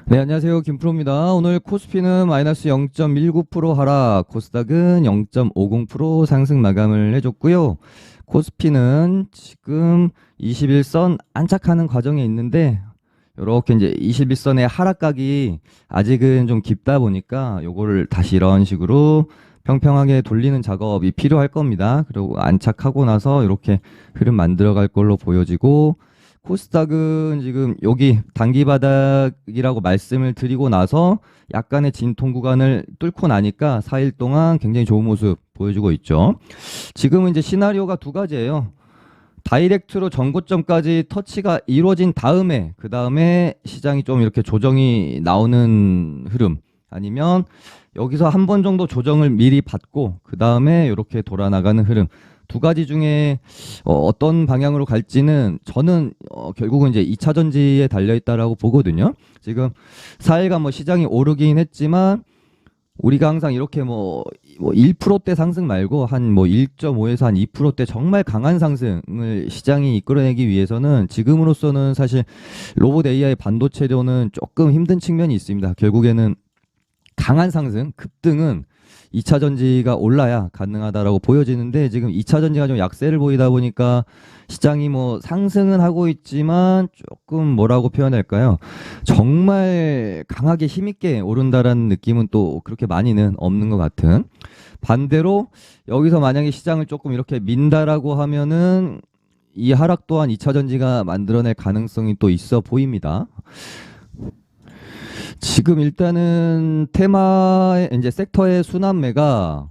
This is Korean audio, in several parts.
네, 안녕하세요. 김프로입니다. 오늘 코스피는 마이너스 0.19% 하락, 코스닥은 0.50% 상승 마감을 해줬고요. 코스피는 지금 21선 안착하는 과정에 있는데, 이렇게 이제 21선의 하락각이 아직은 좀 깊다 보니까 요거를 다시 이런 식으로 평평하게 돌리는 작업이 필요할 겁니다. 그리고 안착하고 나서 이렇게 흐름 만들어갈 걸로 보여지고, 코스닥은 지금 여기 단기 바닥이라고 말씀을 드리고 나서 약간의 진통 구간을 뚫고 나니까 4일 동안 굉장히 좋은 모습 보여주고 있죠. 지금은 이제 시나리오가 두 가지예요. 다이렉트로 전고점까지 터치가 이루어진 다음에 그 다음에 시장이 좀 이렇게 조정이 나오는 흐름, 아니면 여기서 한 번 정도 조정을 미리 받고 그 다음에 이렇게 돌아나가는 흐름, 두 가지 중에 떤 방향으로 갈지는 저는 결국은 이제 2차 전지에 달려 있다라고 보거든요. 지금 4일간 뭐 시장이 오르긴 했지만 우리가 항상 이렇게 뭐 1%대 상승 말고 한 뭐 1.5에서 한 2%대 정말 강한 상승을 시장이 이끌어내기 위해서는 지금으로서는 사실 로봇 AI 반도체로는 조금 힘든 측면이 있습니다. 결국에는 강한 상승, 급등은 2차 전지가 올라야 가능하다라고 보여지는데, 지금 2차 전지가 좀 약세를 보이다 보니까 시장이 뭐 상승은 하고 있지만 조금 뭐라고 표현할까요? 정말 강하게 힘있게 오른다라는 느낌은 또 그렇게 많이는 없는 것 같은. 반대로 여기서 만약에 시장을 조금 이렇게 민다라고 하면은 이 하락 또한 2차 전지가 만들어낼 가능성이 또 있어 보입니다. 지금 일단은 테마의 이제 섹터의 순환매가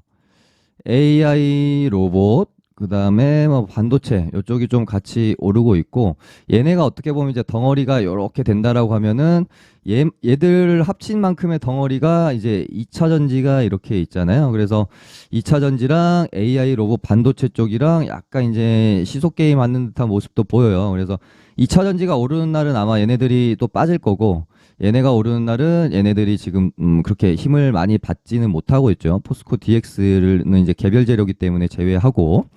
AI 로봇, 그 다음에 뭐 반도체 이쪽이 좀 같이 오르고 있고, 얘네가 어떻게 보면 이제 덩어리가 이렇게 된다라고 하면은 얘들 합친 만큼의 덩어리가 이제 2차 전지가 이렇게 있잖아요. 그래서 2차 전지랑 AI 로봇 반도체 쪽이랑 약간 이제 시속 게임 하는 듯한 모습도 보여요. 그래서 2차 전지가 오르는 날은 아마 얘네들이 또 빠질 거고, 얘네가 오르는 날은 얘네들이 지금 그렇게 힘을 많이 받지는 못하고 있죠. 포스코 DX는 이제 개별 재료기 때문에 제외하고.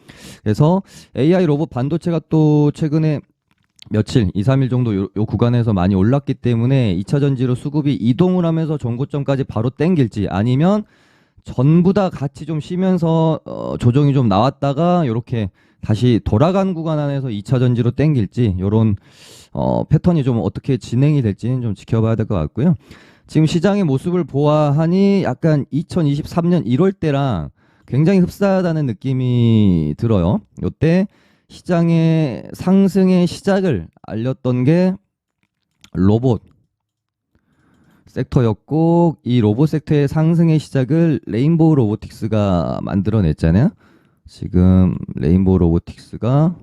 그래서 AI 로봇 반도체가 또 최근에 며칠, 2, 3일 정도 요 구간에서 많이 올랐기 때문에 2차 전지로 수급이 이동을 하면서 전고점까지 바로 땡길지, 아니면 전부 다 같이 좀 쉬면서 조정이 좀 나왔다가 이렇게 다시 돌아간 구간 안에서 2차 전지로 땡길지, 요런 패턴이 좀 어떻게 진행이 될지는 좀 지켜봐야 될 것 같고요. 지금 시장의 모습을 보아하니 약간 2023년 1월 때랑 굉장히 흡사하다는 느낌이 들어요. 이때 시장의 상승의 시작을 알렸던 게 로봇 섹터였고, 이 로봇 섹터의 상승의 시작을 레인보우 로보틱스가 만들어냈잖아요. 지금 레인보우 로보틱스가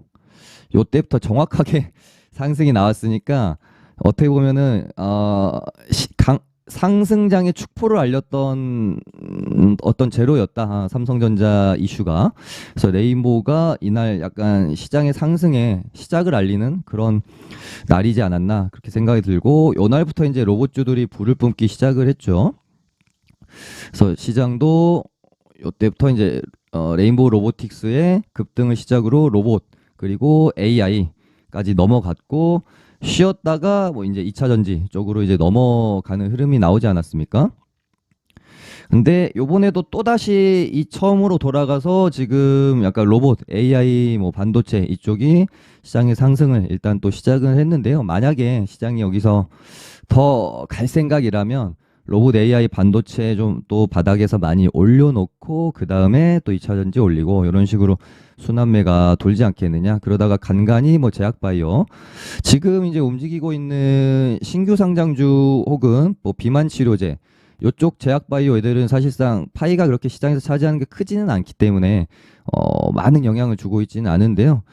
요때부터 정확하게 상승이 나왔으니까 어떻게 보면은 상승장의 축포를 알렸던 어떤 재료였다. 삼성전자 이슈가. 그래서 레인보우가 이날 약간 시장의 상승의 시작을 알리는 그런 날이지 않았나 그렇게 생각이 들고, 요날부터 이제 로봇주들이 불을 뿜기 시작을 했죠. 그래서 시장도 요때부터 이제 레인보우 로보틱스의 급등을 시작으로 로봇 그리고 AI까지 넘어갔고, 쉬었다가 뭐 이제 2차 전지 쪽으로 이제 넘어가는 흐름이 나오지 않았습니까? 근데 요번에도 또다시 이 처음으로 돌아가서 지금 약간 로봇, AI, 뭐 반도체 이쪽이 시장의 상승을 일단 또 시작을 했는데요. 만약에 시장이 여기서 더 갈 생각이라면 로봇 AI 반도체 좀 또 바닥에서 많이 올려놓고 그 다음에 또 2차 전지 올리고 이런 식으로 순환매가 돌지 않겠느냐. 그러다가 간간히 뭐 제약바이오, 지금 이제 움직이고 있는 신규 상장주 혹은 뭐 비만 치료제 요쪽 제약바이오 애들은 사실상 파이가 그렇게 시장에서 차지하는 게 크지는 않기 때문에 많은 영향을 주고 있지는 않은데요.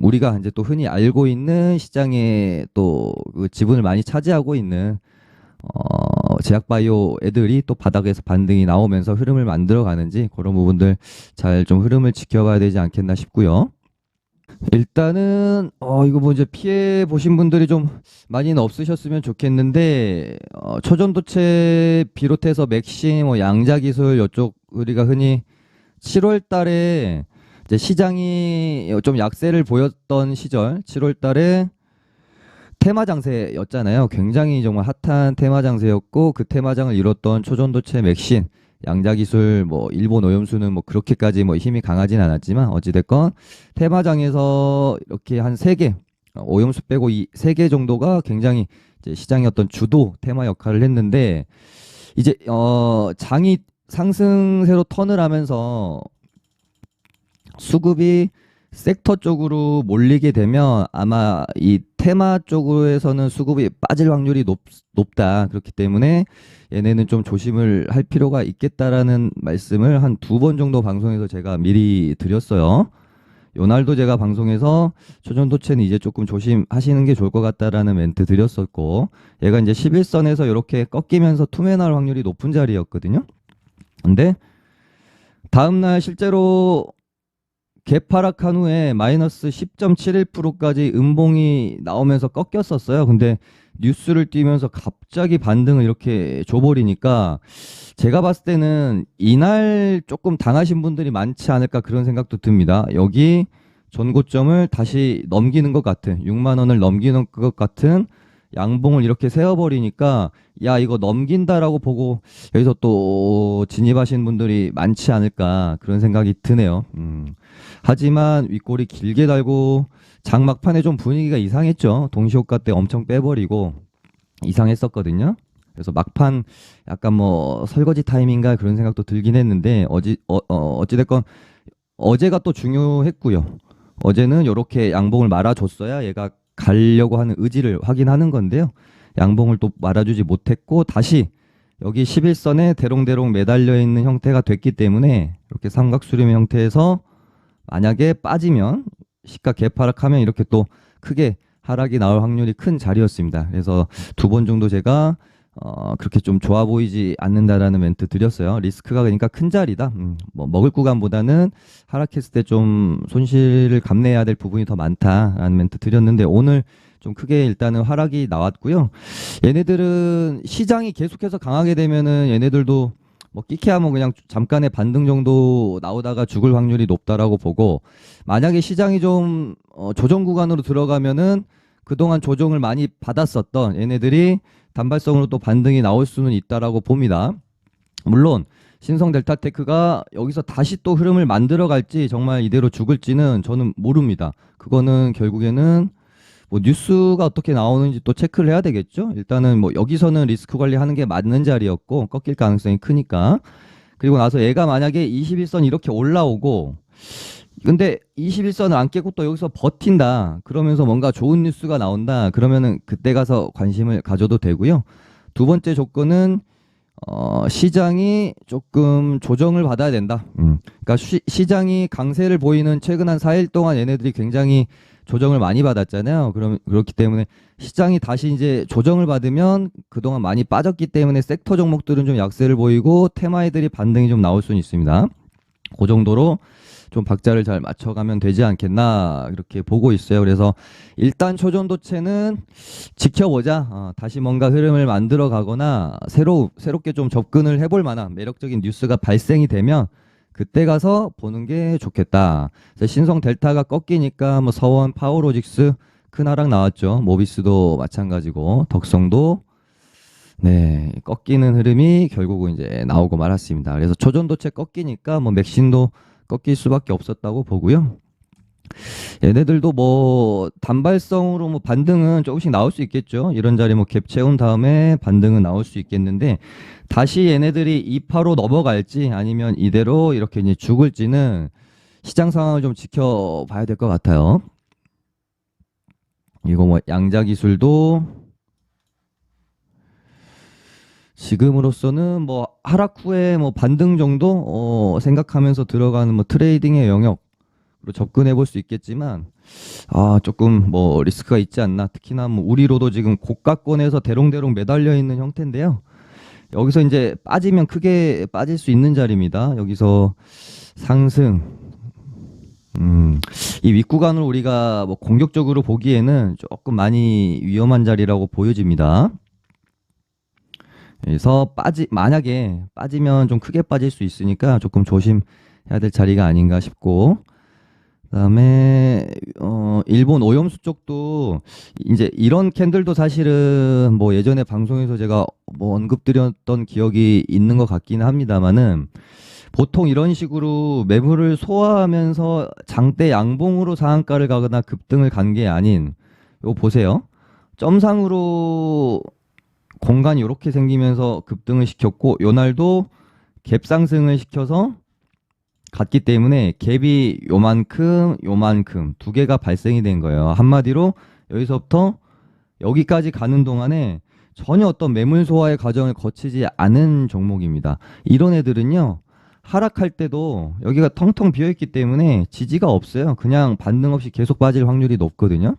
우리가 이제 또 흔히 알고 있는 시장에 또그 지분을 많이 차지하고 있는 제약바이오 애들이 또 바닥에서 반등이 나오면서 흐름을 만들어 가는지 그런 부분들 잘 좀 흐름을 지켜봐야 되지 않겠나 싶고요. 일단은 이거 뭐 이제 피해 보신 분들이 좀 많이는 없으셨으면 좋겠는데, 초전도체 비롯해서 맥심, 뭐 양자기술 이쪽 우리가 흔히 7월 달에 이제 시장이 좀 약세를 보였던 시절, 7월 달에 테마 장세였잖아요. 굉장히 정말 핫한 테마 장세였고 그 테마장을 이뤘던 초전도체 맥신 양자기술 뭐 일본 오염수는 뭐 그렇게까지 뭐 힘이 강하진 않았지만 어찌됐건 테마장에서 이렇게 한 세 개 오염수 빼고 이 세 개 정도가 굉장히 이제 시장의 어떤 주도 테마 역할을 했는데 이제 장이 상승세로 턴을 하면서 수급이 섹터 쪽으로 몰리게 되면 아마 이 테마 쪽에서는 수급이 빠질 확률이 높다. 그렇기 때문에 얘네는 좀 조심을 할 필요가 있겠다라는 말씀을 한 두 번 정도 방송에서 제가 미리 드렸어요. 요날도 제가 방송에서 초전도체는 이제 조금 조심하시는 게 좋을 것 같다라는 멘트 드렸었고 얘가 이제 11선에서 이렇게 꺾이면서 투매 나올 확률이 높은 자리였거든요. 근데 다음날 실제로 개파락한 후에 마이너스 10.71%까지 음봉이 나오면서 꺾였었어요. 근데 뉴스를 띄면서 갑자기 반등을 이렇게 줘버리니까 제가 봤을 때는 이날 조금 당하신 분들이 많지 않을까 그런 생각도 듭니다. 여기 전고점을 다시 넘기는 것 같은 6만 원을 넘기는 것 같은 양봉을 이렇게 세워버리니까 야 이거 넘긴다라고 보고 여기서 또 진입하신 분들이 많지 않을까 그런 생각이 드네요. 하지만 윗골이 길게 달고 장막판에 좀 분위기가 이상했죠. 동시호가 때 엄청 빼버리고 이상했었거든요. 그래서 막판 약간 뭐 설거지 타임인가 그런 생각도 들긴 했는데 어찌됐건 어제가 또 중요했고요. 어제는 이렇게 양봉을 말아줬어야 얘가 가려고 하는 의지를 확인하는 건데요. 양봉을 또 말아주지 못했고 다시 여기 11선에 대롱대롱 매달려 있는 형태가 됐기 때문에 이렇게 삼각수렴 형태에서 만약에 빠지면 시가 개파락하면 이렇게 또 크게 하락이 나올 확률이 큰 자리였습니다. 그래서 두 번 정도 제가 그렇게 좀 좋아 보이지 않는다라는 멘트 드렸어요. 리스크가 그러니까 큰 자리다. 뭐 먹을 구간보다는 하락했을 때 좀 손실을 감내해야 될 부분이 더 많다라는 멘트 드렸는데 오늘 좀 크게 일단은 하락이 나왔고요. 얘네들은 시장이 계속해서 강하게 되면은 얘네들도 뭐 끼케하면 그냥 잠깐의 반등 정도 나오다가 죽을 확률이 높다라고 보고 만약에 시장이 좀 조정 구간으로 들어가면은 그동안 조정을 많이 받았었던 얘네들이 단발성으로 또 반등이 나올 수는 있다라고 봅니다. 물론 신성 델타테크가 여기서 다시 또 흐름을 만들어 갈지 정말 이대로 죽을지는 저는 모릅니다. 그거는 결국에는 뭐 뉴스가 어떻게 나오는지 또 체크를 해야 되겠죠. 일단은 뭐 여기서는 리스크 관리하는 게 맞는 자리였고 꺾일 가능성이 크니까. 그리고 나서 얘가 만약에 21선 이렇게 올라오고 근데 21선을 안 깨고 또 여기서 버틴다. 그러면서 뭔가 좋은 뉴스가 나온다. 그러면은 그때 가서 관심을 가져도 되고요. 두 번째 조건은 시장이 조금 조정을 받아야 된다. 그러니까 시장이 강세를 보이는 최근 한 4일 동안 얘네들이 굉장히 조정을 많이 받았잖아요. 그렇기 때문에 시장이 다시 이제 조정을 받으면 그동안 많이 빠졌기 때문에 섹터 종목들은 좀 약세를 보이고 테마애들이 반등이 좀 나올 수는 있습니다. 그 정도로 좀 박자를 잘 맞춰가면 되지 않겠나 그렇게 보고 있어요. 그래서 일단 초전도체는 지켜보자. 다시 뭔가 흐름을 만들어 가거나 새롭게 좀 접근을 해볼 만한 매력적인 뉴스가 발생이 되면 그때 가서 보는 게 좋겠다. 신성 델타가 꺾이니까 뭐 서원, 파워로직스 큰 하락 나왔죠. 모비스도 마찬가지고 덕성도 네 꺾이는 흐름이 결국은 이제 나오고 말았습니다. 그래서 초전도체 꺾이니까 뭐 맥신도 꺾일 수밖에 없었다고 보고요. 얘네들도 뭐 단발성으로 뭐 반등은 조금씩 나올 수 있겠죠. 이런 자리 뭐 갭 채운 다음에 반등은 나올 수 있겠는데 다시 얘네들이 2파로 넘어갈지 아니면 이대로 이렇게 이제 죽을지는 시장 상황을 좀 지켜봐야 될 것 같아요. 이거 뭐 양자 기술도 지금으로서는 뭐 하락 후에 뭐 반등 정도 생각하면서 들어가는 뭐 트레이딩의 영역으로 접근해 볼 수 있겠지만 조금 뭐 리스크가 있지 않나. 특히나 뭐 우리로도 지금 고가권에서 대롱대롱 매달려 있는 형태인데요. 여기서 이제 빠지면 크게 빠질 수 있는 자리입니다. 여기서 상승 이 윗구간을 우리가 뭐 공격적으로 보기에는 조금 많이 위험한 자리라고 보여집니다. 그래서 만약에 빠지면 좀 크게 빠질 수 있으니까 조금 조심해야 될 자리가 아닌가 싶고 그다음에 일본 오염수 쪽도 이제 이런 캔들도 사실은 뭐 예전에 방송에서 제가 뭐 언급드렸던 기억이 있는 것 같기는 합니다만은 보통 이런 식으로 매물을 소화하면서 장대 양봉으로 상한가를 가거나 급등을 간 게 아닌, 이거 보세요. 점상으로 공간이 이렇게 생기면서 급등을 시켰고, 요 날도 갭 상승을 시켜서 갔기 때문에 갭이 요만큼 두 개가 발생이 된 거예요. 한마디로 여기서부터 여기까지 가는 동안에 전혀 어떤 매물 소화의 과정을 거치지 않은 종목입니다. 이런 애들은요, 하락할 때도 여기가 텅텅 비어 있기 때문에 지지가 없어요. 그냥 반등 없이 계속 빠질 확률이 높거든요.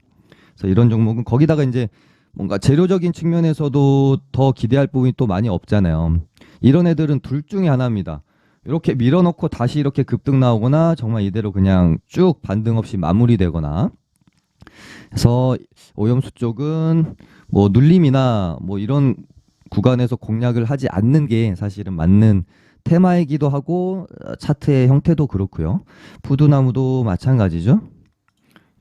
그래서 이런 종목은, 거기다가 이제 뭔가 재료적인 측면에서도 더 기대할 부분이 또 많이 없잖아요. 이런 애들은 둘 중에 하나입니다. 이렇게 밀어넣고 다시 이렇게 급등 나오거나, 정말 이대로 그냥 쭉 반등 없이 마무리되거나. 그래서 오염수 쪽은 뭐 눌림이나 뭐 이런 구간에서 공략을 하지 않는 게 사실은 맞는 테마이기도 하고, 차트의 형태도 그렇고요. 푸드나무도 마찬가지죠.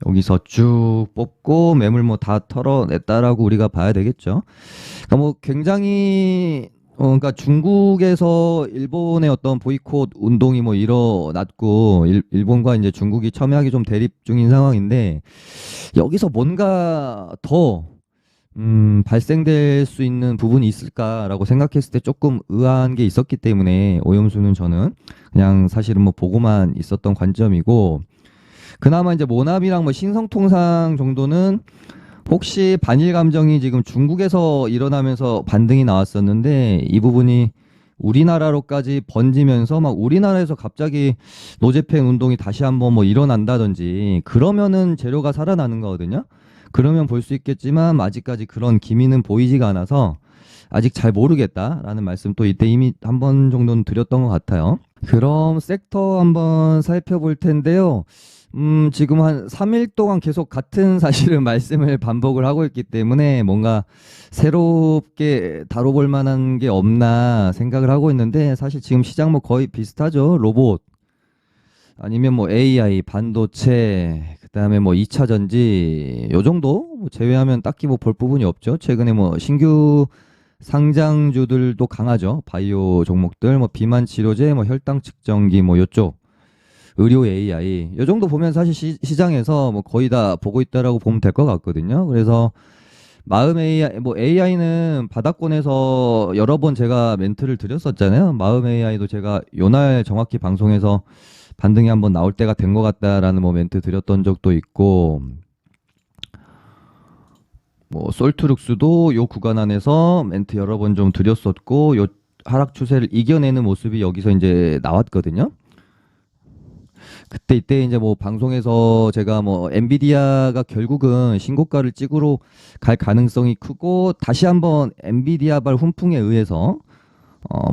여기서 쭉 뽑고 매물 뭐 다 털어냈다라고 우리가 봐야 되겠죠. 그러니까 뭐 굉장히 그러니까 중국에서 일본의 어떤 보이콧 운동이 뭐 일어났고, 일본과 이제 중국이 첨예하게 좀 대립 중인 상황인데, 여기서 뭔가 더 발생될 수 있는 부분이 있을까라고 생각했을 때 조금 의아한 게 있었기 때문에, 오염수는 저는 그냥 사실은 뭐 보고만 있었던 관점이고, 그나마 이제 모나미랑 뭐 신성통상 정도는 혹시 반일 감정이 지금 중국에서 일어나면서 반등이 나왔었는데, 이 부분이 우리나라로까지 번지면서 막 우리나라에서 갑자기 노재팬 운동이 다시 한번 뭐 일어난다든지 그러면은 재료가 살아나는 거거든요. 그러면 볼 수 있겠지만 아직까지 그런 기미는 보이지가 않아서 아직 잘 모르겠다라는 말씀 또 이때 이미 한 번 정도는 드렸던 것 같아요. 그럼 섹터 한번 살펴볼 텐데요. 지금 한 3일 동안 계속 같은 사실은 말씀을 반복을 하고 있기 때문에 뭔가 새롭게 다뤄볼 만한 게 없나 생각을 하고 있는데, 사실 지금 시장 뭐 거의 비슷하죠. 로봇, 아니면 뭐 AI, 반도체, 그다음에 뭐 2차 전지, 요 정도 뭐 제외하면 딱히 뭐 볼 부분이 없죠. 최근에 뭐 신규 상장주들도 강하죠. 바이오 종목들, 뭐 비만 치료제, 뭐 혈당 측정기, 뭐 요쪽 의료 AI, 요 정도 보면 사실 시장에서 뭐 거의 다 보고 있다라고 보면 될 것 같거든요. 그래서 마음 AI, 뭐 AI는 바닥권에서 여러 번 제가 멘트를 드렸었잖아요. 마음 AI도 제가 요날 정확히 방송에서 반등이 한번 나올 때가 된 것 같다라는 뭐 멘트 드렸던 적도 있고, 뭐 솔트룩스도 요 구간 안에서 멘트 여러 번 좀 드렸었고, 요 하락 추세를 이겨내는 모습이 여기서 이제 나왔거든요. 그때 이때 이제 뭐 방송에서 제가 뭐 엔비디아가 결국은 신고가를 찍으러 갈 가능성이 크고, 다시 한번 엔비디아발 훈풍에 의해서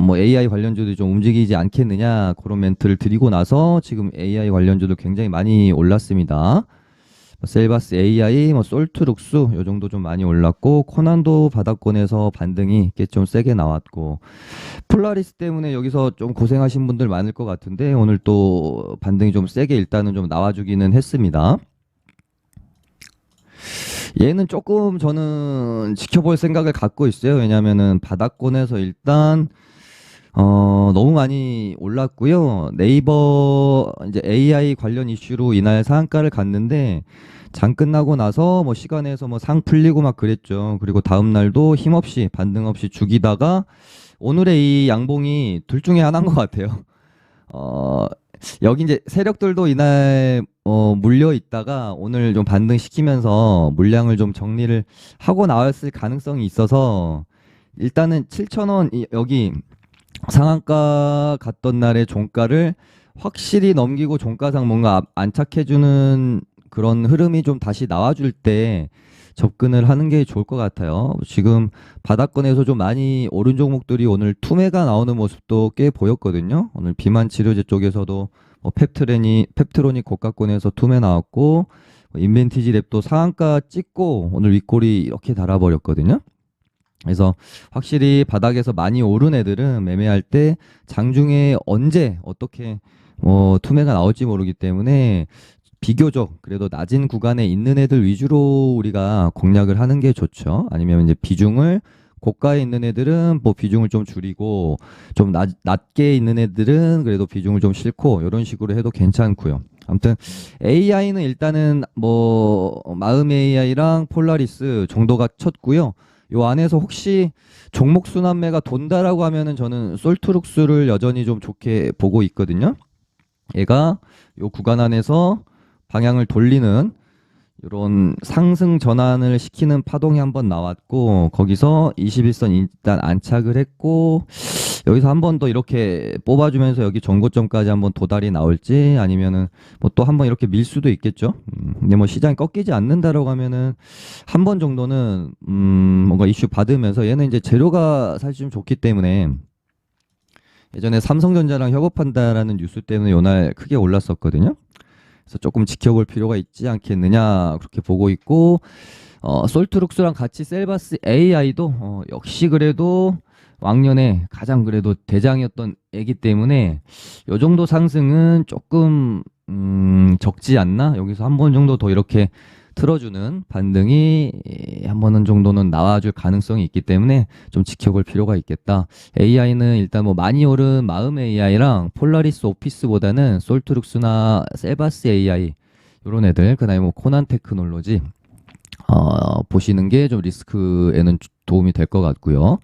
뭐 AI 관련주도 좀 움직이지 않겠느냐, 그런 멘트를 드리고 나서 지금 AI 관련주도 굉장히 많이 올랐습니다. 셀바스 AI, 뭐 솔트룩스 요 정도 좀 많이 올랐고, 코난도 바닥권에서 반등이 꽤 좀 세게 나왔고, 폴라리스 때문에 여기서 좀 고생하신 분들 많을 것 같은데, 오늘 또 반등이 좀 세게 일단은 좀 나와주기는 했습니다. 얘는 조금 저는 지켜볼 생각을 갖고 있어요. 왜냐면은 바닥권에서 일단 너무 많이 올랐고요. 네이버 이제 AI 관련 이슈로 이날 상한가를 갔는데, 장 끝나고 나서 뭐 시간에서 뭐 상 풀리고 막 그랬죠. 그리고 다음 날도 힘없이 반등 없이 죽이다가 오늘의 이 양봉이 둘 중에 하나인 것 같아요. 어, 여기 이제 세력들도 이날 물려 있다가 오늘 좀 반등시키면서 물량을 좀 정리를 하고 나왔을 가능성이 있어서, 일단은 7,000원 여기 상한가 갔던 날의 종가를 확실히 넘기고 종가상 뭔가 안착해주는 그런 흐름이 좀 다시 나와줄 때 접근을 하는 게 좋을 것 같아요. 지금 바닥권에서 좀 많이 오른 종목들이 오늘 투매가 나오는 모습도 꽤 보였거든요. 오늘 비만 치료제 쪽에서도 뭐 펩트로닉 고가권에서 투매 나왔고, 뭐 인벤티지 랩도 상한가 찍고 오늘 윗골이 이렇게 달아버렸거든요. 그래서 확실히 바닥에서 많이 오른 애들은 매매할 때 장중에 언제 어떻게 투매가 나올지 모르기 때문에 비교적 그래도 낮은 구간에 있는 애들 위주로 우리가 공략을 하는 게 좋죠. 아니면 이제 비중을 고가에 있는 애들은 뭐 비중을 좀 줄이고 좀 낮게 있는 애들은 그래도 비중을 좀 싣고 이런 식으로 해도 괜찮고요. 아무튼 AI는 일단은 뭐 마음 AI랑 폴라리스 정도가 쳤고요. 요 안에서 혹시 종목 순환매가 돈다라고 하면은 저는 솔트룩스를 여전히 좀 좋게 보고 있거든요. 얘가 요 구간 안에서 방향을 돌리는 이런 상승 전환을 시키는 파동이 한번 나왔고 거기서 21선 일단 안착을 했고 여기서 한 번 더 이렇게 뽑아주면서 여기 전고점까지 한번 도달이 나올지 아니면은 뭐 또 한 번 이렇게 밀 수도 있겠죠. 근데 뭐 시장이 꺾이지 않는다라고 하면은 한 번 정도는 뭔가 이슈 받으면서 얘는 이제 재료가 사실 좀 좋기 때문에 예전에 삼성전자랑 협업한다라는 뉴스 때문에 요날 크게 올랐었거든요. 그래서 조금 지켜볼 필요가 있지 않겠느냐 그렇게 보고 있고 솔트룩스랑 같이 셀바스 AI도 역시 그래도 왕년에 가장 그래도 대장이었던 애기 때문에 요 정도 상승은 조금 적지 않나? 여기서 한 번 정도 더 이렇게 틀어주는 반등이 한 번 정도는 나와줄 가능성이 있기 때문에 좀 지켜볼 필요가 있겠다. AI는 일단 뭐 많이 오른 마음 AI랑 폴라리스 오피스보다는 솔트룩스나 셀바스 AI 이런 애들 그다음에 뭐 코난 테크놀로지 보시는 게 좀 리스크에는 도움이 될 것 같고요.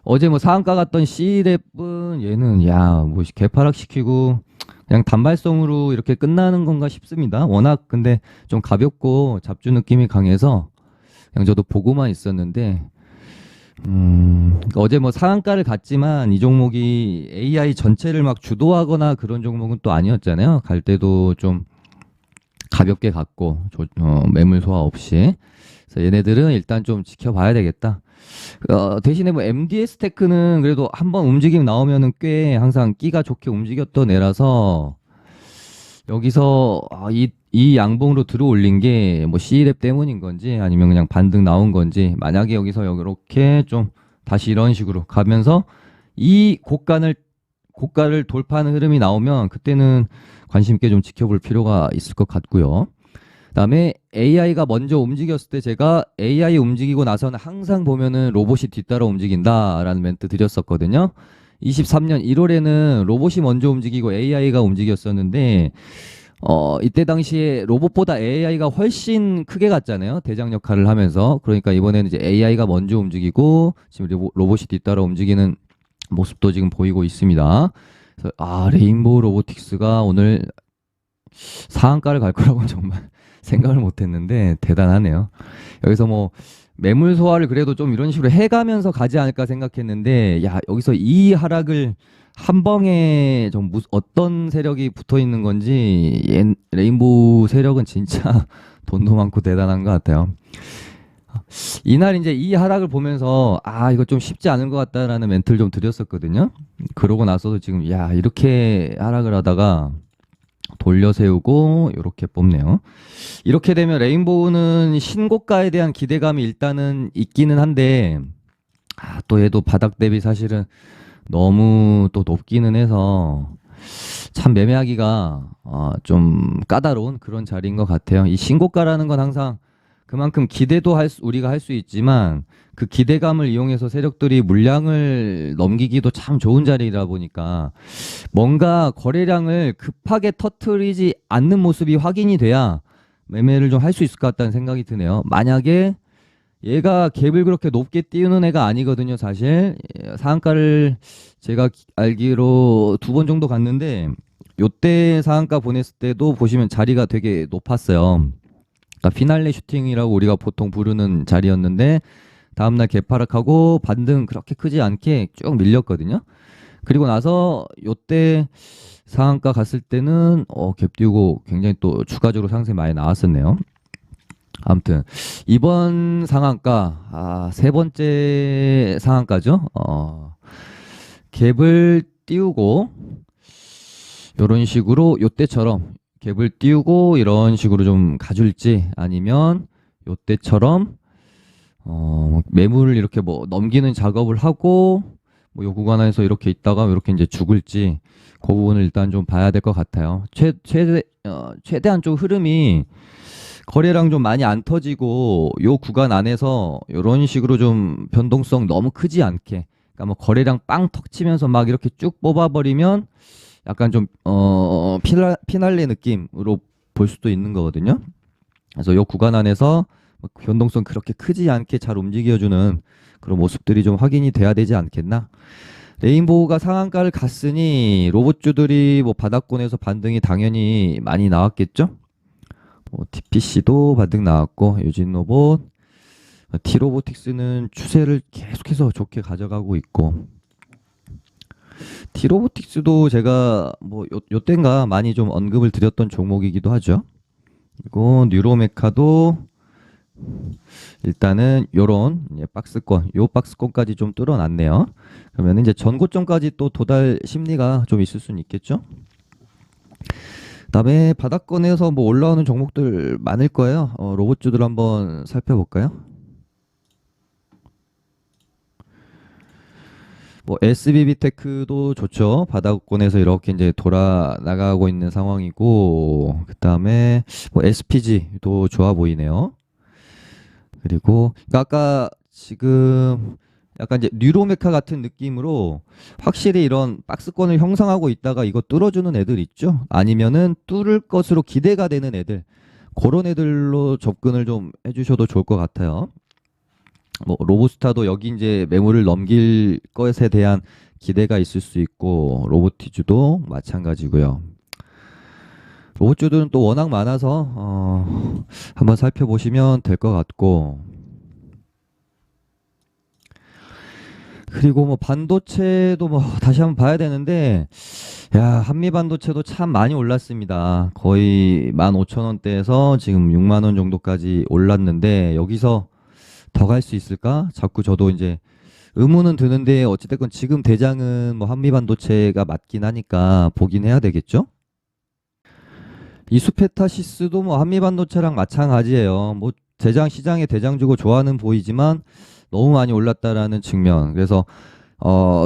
어제 뭐 상한가 갔던 C랩은 얘는 야 뭐 개파락 시키고 그냥 단발성으로 이렇게 끝나는 건가 싶습니다. 워낙 근데 좀 가볍고 잡주 느낌이 강해서 그냥 저도 보고만 있었는데 어제 뭐 상한가를 갔지만 이 종목이 AI 전체를 막 주도하거나 그런 종목은 또 아니었잖아요. 갈 때도 좀 가볍게 갔고 매물 소화 없이. 그래서 얘네들은 일단 좀 지켜봐야 되겠다. 대신에 뭐 MDS 테크는 그래도 한번 움직임 나오면은 꽤 항상 끼가 좋게 움직였던 애라서 여기서 이 양봉으로 들어올린 게 뭐 C랩 때문인 건지 아니면 그냥 반등 나온 건지 만약에 여기서 이렇게 좀 다시 이런 식으로 가면서 이 고가를 돌파하는 흐름이 나오면 그때는 관심 있게 좀 지켜볼 필요가 있을 것 같고요. 그다음에 AI가 먼저 움직였을 때 제가 AI 움직이고 나서는 항상 보면은 로봇이 뒤따라 움직인다라는 멘트 드렸었거든요. 23년 1월에는 로봇이 먼저 움직이고 AI가 움직였었는데 이때 당시에 로봇보다 AI가 훨씬 크게 갔잖아요. 대장 역할을 하면서. 그러니까 이번에는 이제 AI가 먼저 움직이고 지금 로봇이 뒤따라 움직이는 모습도 지금 보이고 있습니다. 그래서 레인보우 로보틱스가 오늘 상한가를 갈 거라고는 정말 생각을 못 했는데 대단하네요. 여기서 뭐 매물 소화를 그래도 좀 이런 식으로 해가면서 가지 않을까 생각했는데 야 여기서 이 하락을 한 방에 좀 어떤 세력이 붙어 있는 건지 레인보우 세력은 진짜 돈도 많고 대단한 것 같아요. 이날 이제 이 하락을 보면서 이거 좀 쉽지 않은 것 같다라는 멘트를 좀 드렸었거든요. 그러고 나서도 지금 야 이렇게 하락을 하다가 돌려 세우고 이렇게 뽑네요. 이렇게 되면 레인보우는 신고가에 대한 기대감이 일단은 있기는 한데 또 얘도 바닥 대비 사실은 너무 또 높기는 해서 참 매매하기가 좀 까다로운 그런 자리인 것 같아요. 이 신고가라는 건 항상 그만큼 기대도 우리가 할 수 있지만 그 기대감을 이용해서 세력들이 물량을 넘기기도 참 좋은 자리이다 보니까 뭔가 거래량을 급하게 터트리지 않는 모습이 확인이 돼야 매매를 좀 할 수 있을 것 같다는 생각이 드네요. 만약에 얘가 갭을 그렇게 높게 띄우는 애가 아니거든요, 사실. 상한가를 제가 알기로 2번 정도 갔는데 요때 상한가 보냈을 때도 보시면 자리가 되게 높았어요. 그러니까 피날레 슈팅이라고 우리가 보통 부르는 자리였는데 다음날 개파락하고 반등 그렇게 크지 않게 쭉 밀렸거든요. 그리고 나서 요때 상한가 갔을 때는 갭 띄우고 굉장히 또 추가적으로 상승이 많이 나왔었네요. 아무튼 이번 상한가 세 번째 상한가죠. 갭을 띄우고 이런 식으로 요때처럼 갭을 띄우고 이런 식으로 좀 가줄지 아니면 요때처럼 매물을 이렇게 뭐 넘기는 작업을 하고 뭐 요 구간에서 이렇게 있다가 이렇게 이제 죽을지 그 부분을 일단 좀 봐야 될 것 같아요. 최대한 좀 흐름이 거래량 좀 많이 안 터지고 요 구간 안에서 이런 식으로 좀 변동성 너무 크지 않게, 그러니까 뭐 거래량 빵 턱 치면서 막 이렇게 쭉 뽑아버리면 약간 좀 피날레 느낌으로 볼 수도 있는 거거든요. 그래서 요 구간 안에서 뭐 변동성 그렇게 크지 않게 잘 움직여주는 그런 모습들이 좀 확인이 돼야 되지 않겠나. 레인보우가 상한가를 갔으니 로봇주들이 뭐 바닥권에서 반등이 당연히 많이 나왔겠죠. 뭐 TPC도 반등 나왔고, 유진로봇, T로보틱스는 추세를 계속해서 좋게 가져가고 있고, T로보틱스도 제가 뭐 요땐가 많이 좀 언급을 드렸던 종목이기도 하죠. 그리고 뉴로메카도 일단은 요런 박스권, 요 박스권까지 좀 뚫어놨네요. 그러면 이제 전고점까지 또 도달 심리가 좀 있을 수는 있겠죠. 그다음에 바닥권에서 뭐 올라오는 종목들 많을 거예요. 로봇주들 한번 살펴볼까요? 뭐 SBB테크도 좋죠. 바닥권에서 이렇게 이제 돌아 나가고 있는 상황이고, 그다음에 뭐 SPG도 좋아 보이네요. 그리고 그러니까 아까 지금 약간 이제 뉴로메카 같은 느낌으로 확실히 이런 박스권을 형성하고 있다가 이거 뚫어주는 애들 있죠? 아니면은 뚫을 것으로 기대가 되는 애들, 그런 애들로 접근을 좀 해주셔도 좋을 것 같아요. 뭐 로보스타도 여기 이제 매물을 넘길 것에 대한 기대가 있을 수 있고, 로보티즈도 마찬가지고요. 로봇주들은 또 워낙 많아서 한번 살펴보시면 될 것 같고, 그리고 뭐 반도체도 뭐 다시 한번 봐야 되는데, 야, 한미 반도체도 참 많이 올랐습니다. 거의 15,000원대에서 지금 6만 원 정도까지 올랐는데, 여기서 더 갈 수 있을까? 자꾸 저도 이제 의문은 드는데, 어찌됐건 지금 대장은 뭐 한미 반도체가 맞긴 하니까 보긴 해야 되겠죠? 이수페타시스도 뭐 한미 반도체랑 마찬가지예요. 뭐 대장 시장에 대장 주고 좋아하는 보이지만 너무 많이 올랐다라는 측면. 그래서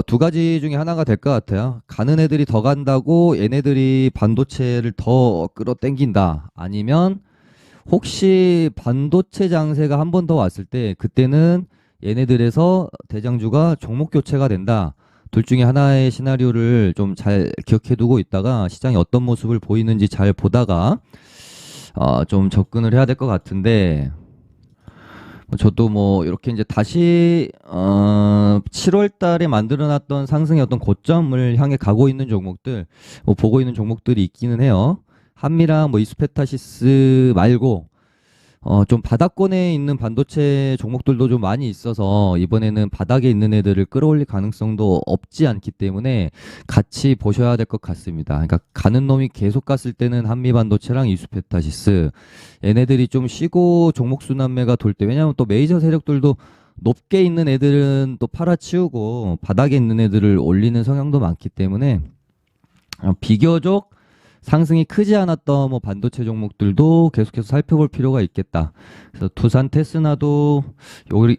두 가지 중에 하나가 될 것 같아요. 가는 애들이 더 간다고 얘네들이 반도체를 더 끌어당긴다. 아니면 혹시 반도체 장세가 한 번 더 왔을 때 그때는 얘네들에서 대장주가 종목 교체가 된다. 둘 중에 하나의 시나리오를 좀 잘 기억해 두고 있다가 시장이 어떤 모습을 보이는지 잘 보다가 좀 접근을 해야 될 것 같은데, 저도 뭐 이렇게 이제 다시 7월 달에 만들어 놨던 상승의 어떤 고점을 향해 가고 있는 종목들, 뭐 보고 있는 종목들이 있기는 해요. 한미랑 뭐 이스페타시스 말고 좀 바닥권에 있는 반도체 종목들도 좀 많이 있어서 이번에는 바닥에 있는 애들을 끌어올릴 가능성도 없지 않기 때문에 같이 보셔야 될 것 같습니다. 그러니까 가는 놈이 계속 갔을 때는 한미 반도체랑 이스페타시스, 얘네들이 좀 쉬고 종목 순환매가 돌 때, 왜냐하면 또 메이저 세력들도 높게 있는 애들은 또 팔아치우고 바닥에 있는 애들을 올리는 성향도 많기 때문에 비교적 상승이 크지 않았던 뭐 반도체 종목들도 계속해서 살펴볼 필요가 있겠다. 그래서 두산 테스나도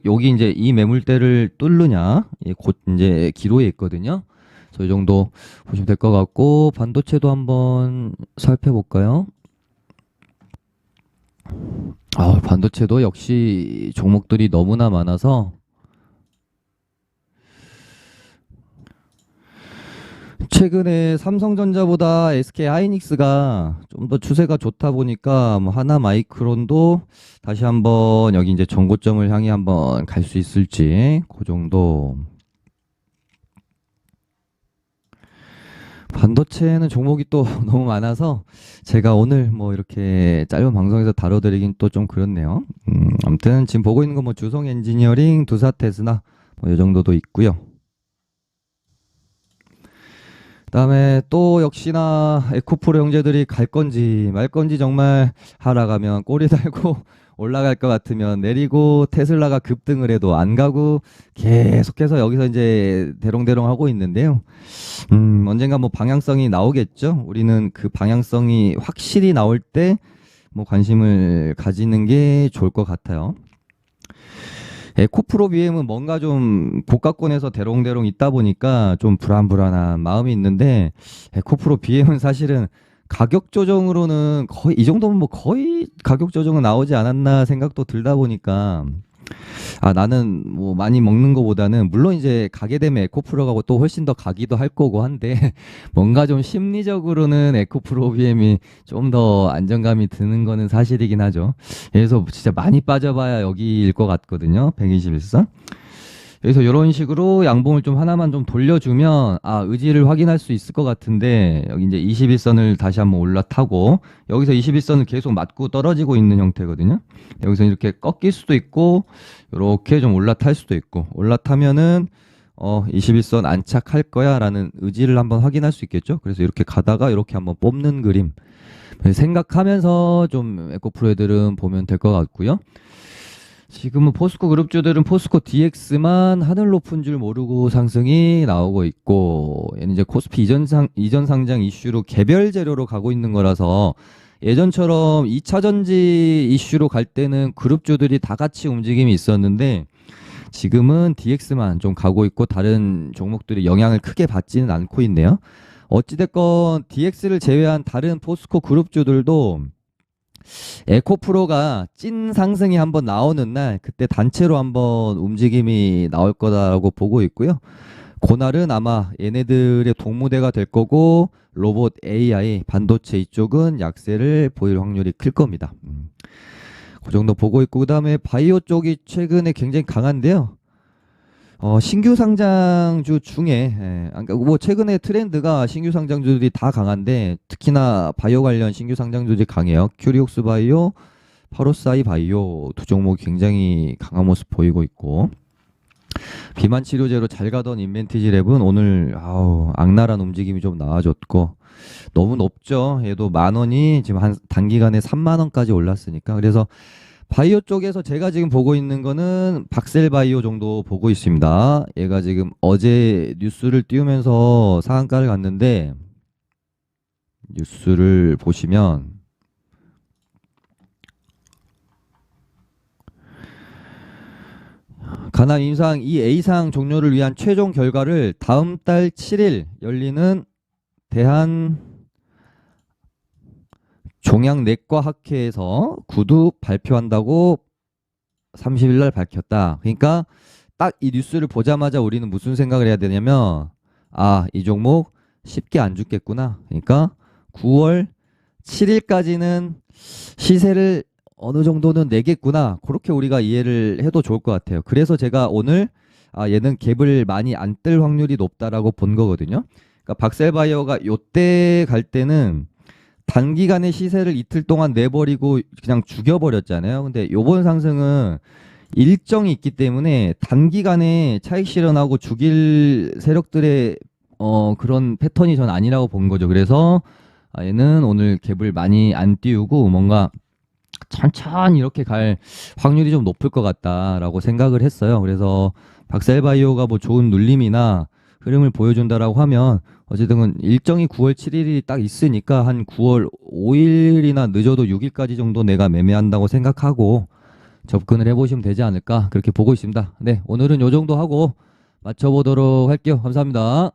여기 이제 이 매물대를 뚫느냐, 곧 이제 기로에 있거든요. 그래서 이 정도 보시면 될 것 같고, 반도체도 한번 살펴볼까요? 반도체도 역시 종목들이 너무나 많아서 최근에 삼성전자보다 SK 하이닉스가 좀 더 추세가 좋다 보니까 뭐 하나 마이크론도 다시 한번 여기 이제 전고점을 향해 한번 갈 수 있을지, 그 정도. 반도체는 종목이 또 너무 많아서 제가 오늘 뭐 이렇게 짧은 방송에서 다뤄드리긴 또 좀 그렇네요. 아무튼 지금 보고 있는 건 뭐 주성 엔지니어링, 두사 테스나 뭐 이 정도도 있고요. 그다음에 또 역시나 에코프로 형제들이 갈 건지 말 건지, 정말 하락하면 꼬리 달고 올라갈 것 같으면 내리고, 테슬라가 급등을 해도 안 가고 계속해서 여기서 이제 대롱대롱 하고 있는데요. 언젠가 뭐 방향성이 나오겠죠. 우리는 그 방향성이 확실히 나올 때 뭐 관심을 가지는 게 좋을 것 같아요. 에코프로 BM은 뭔가 좀 고가권에서 대롱대롱 있다 보니까 좀 불안불안한 마음이 있는데, 에코프로 BM은 사실은 가격 조정으로는 거의 이 정도면 뭐 거의 가격 조정은 나오지 않았나 생각도 들다 보니까, 나는 뭐 많이 먹는 거보다는 물론 이제 가게 되면 에코프로가 또 훨씬 더 가기도 할 거고 한데 뭔가 좀 심리적으로는 에코프로 BM이 좀 더 안정감이 드는 거는 사실이긴 하죠. 그래서 진짜 많이 빠져봐야 여기일 것 같거든요. 121선. 그래서 이런 식으로 양봉을 좀 하나만 좀 돌려주면 의지를 확인할 수 있을 것 같은데, 여기 이제 21선을 다시 한번 올라타고 여기서 21선을 계속 맞고 떨어지고 있는 형태거든요. 여기서 이렇게 꺾일 수도 있고 이렇게 좀 올라탈 수도 있고, 올라타면은 21선 안착할 거야 라는 의지를 한번 확인할 수 있겠죠. 그래서 이렇게 가다가 이렇게 한번 뽑는 그림 생각하면서 좀 에코프로 애들은 보면 될 것 같고요. 지금은 포스코 그룹주들은 포스코 DX만 하늘 높은 줄 모르고 상승이 나오고 있고, 얘는 이제 코스피 이전 상장 이슈로 개별 재료로 가고 있는 거라서, 예전처럼 2차 전지 이슈로 갈 때는 그룹주들이 다 같이 움직임이 있었는데, 지금은 DX만 좀 가고 있고 다른 종목들이 영향을 크게 받지는 않고 있네요. 어찌됐건 DX를 제외한 다른 포스코 그룹주들도 에코프로가 찐 상승이 한번 나오는 날, 그때 단체로 한번 움직임이 나올 거다라고 보고 있고요. 그날은 아마 얘네들의 동무대가 될 거고, 로봇 AI 반도체 이쪽은 약세를 보일 확률이 클 겁니다. 그 정도 보고 있고, 그 다음에 바이오 쪽이 최근에 굉장히 강한데요. 신규 상장주 중에, 그러니까 뭐 최근에 트렌드가 신규 상장주들이 다 강한데, 특히나 바이오 관련 신규 상장주들이 강해요. 큐리옥스 바이오, 파로사이 바이오 두 종목이 굉장히 강한 모습 보이고 있고, 비만 치료제로 잘 가던 인벤티지 랩은 오늘 악랄한 움직임이 좀 나와줬고, 너무 높죠. 얘도 10,000원이 지금 한 단기간에 30,000원까지 올랐으니까. 그래서 바이오 쪽에서 제가 지금 보고 있는 거는 박셀바이오 정도 보고 있습니다. 얘가 지금 어제 뉴스를 띄우면서 상한가를 갔는데, 뉴스를 보시면 가나 인상 이 A상 종료를 위한 최종 결과를 다음 달 7일 열리는 대한 종양내과학회에서 구두 발표한다고 30일 날 밝혔다. 그러니까 딱 이 뉴스를 보자마자 우리는 무슨 생각을 해야 되냐면, 이 종목 쉽게 안 죽겠구나. 그러니까 9월 7일까지는 시세를 어느 정도는 내겠구나. 그렇게 우리가 이해를 해도 좋을 것 같아요. 그래서 제가 오늘 얘는 갭을 많이 안 뜰 확률이 높다라고 본 거거든요. 그러니까 박셀바이오가 요때 갈 때는 단기간에 시세를 이틀 동안 내버리고 그냥 죽여버렸잖아요. 근데 요번 상승은 일정이 있기 때문에 단기간에 차익 실현하고 죽일 세력들의 그런 패턴이 전 아니라고 본 거죠. 그래서 얘는 오늘 갭을 많이 안 띄우고 뭔가 천천히 이렇게 갈 확률이 좀 높을 것 같다라고 생각을 했어요. 그래서 박셀바이오가 뭐 좋은 눌림이나 흐름을 보여준다라고 하면, 어쨌든 일정이 9월 7일이 딱 있으니까 한 9월 5일이나 늦어도 6일까지 정도 내가 매매한다고 생각하고 접근을 해보시면 되지 않을까, 그렇게 보고 있습니다. 네, 오늘은 요 정도 하고 마쳐보도록 할게요. 감사합니다.